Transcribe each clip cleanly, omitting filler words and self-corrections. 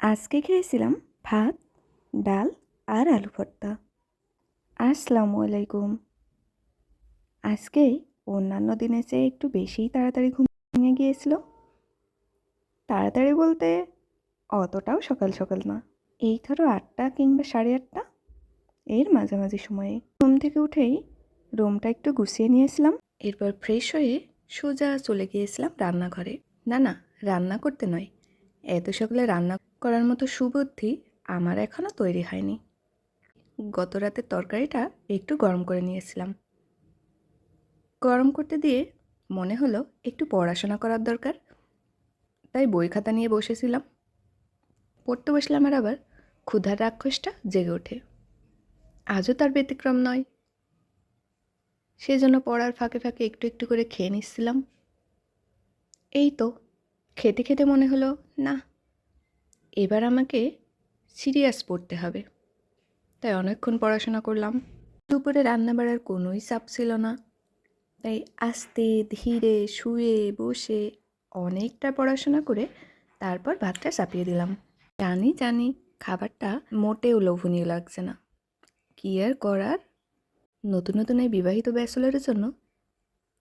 আজকে খেয়েছিলাম ভাত, ডাল আর আলু ভর্তা। আসসালামু আলাইকুম। আজকে অন্যান্য দিনের চেয়ে একটু বেশিই তাড়াতাড়ি ঘুম ভেঙে গিয়েছিল। তাড়াতাড়ি বলতে অতটাও সকাল সকাল না, এই ধরো 8টা কিংবা 8:30 এর মাঝামাঝি সময়ে। ঘুম থেকে উঠেই রুমটা একটু গুছিয়ে নিয়েছিলাম। এরপর ফ্রেশ হয়ে সোজা চলে গিয়েছিলাম রান্নাঘরে। না, রান্না করতে নয়, এত সকালে রান্না করার মতো সুবুদ্ধি আমার এখনও তৈরি হয়নি। গত রাতের তরকারিটা একটু গরম করে নিয়েছিলাম। গরম করতে দিয়ে মনে হলো একটু পড়াশোনা করার দরকার, তাই বই খাতা নিয়ে বসেছিলাম। পড়তে বসলাম আর আবার ক্ষুধার রাক্ষসটা জেগে ওঠে। আজও তার ব্যতিক্রম নয়। সেজন্য পড়ার ফাঁকে ফাঁকে একটু একটু করে খেয়ে নিচ্ছিলাম। এই তো খেতে খেতে মনে হলো, না, এবার আমাকে সিরিয়াস পড়তে হবে। তাই অনেকক্ষণ পড়াশোনা করলাম। দুপুরে রান্না বাড়ার কোনোই চাপ ছিল না, তাই আস্তে ধীরে শুয়ে বসে অনেকটা পড়াশোনা করে তারপর ভাতটা চাপিয়ে দিলাম। জানি খাবারটা মোটেও লোভনীয় লাগছে না, কী আর করার। নতুন নতুন এই বিবাহিত ব্যাচেলরের জন্য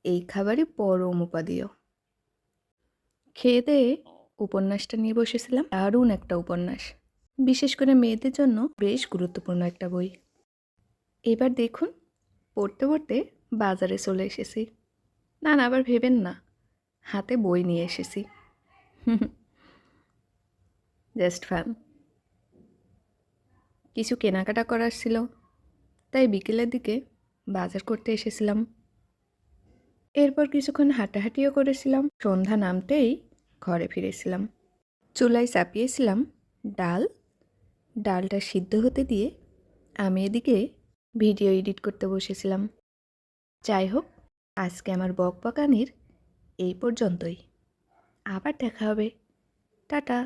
এই খাবারই পরম উপাদেয়। খেয়ে দিয়ে উপন্যাসটা নিয়ে বসেছিলাম। দারুণ একটা উপন্যাস, বিশেষ করে মেয়েদের জন্য বেশ গুরুত্বপূর্ণ একটা বই। এবার দেখুন, পড়তে পড়তে বাজারে চলে এসেছি। না, আবার ভেবেন না হাতে বই নিয়ে এসেছি। Just fun. কিছু কেনাকাটা করার ছিল, তাই বিকেলের দিকে বাজার করতে এসেছিলাম। এরপর কিছুক্ষণ হাঁটাহাঁটিও করেছিলাম। সন্ধ্যা নামতেই ঘরে ফিরেছিলাম। চুলায় চাপিয়েছিলাম ডাল। ডালটা সিদ্ধ হতে দিয়ে আমি এদিকে ভিডিও এডিট করতে বসেছিলাম। যাই হোক, আজকে আমার বকবকানির এই পর্যন্তই। আবার দেখা হবে। টাটা।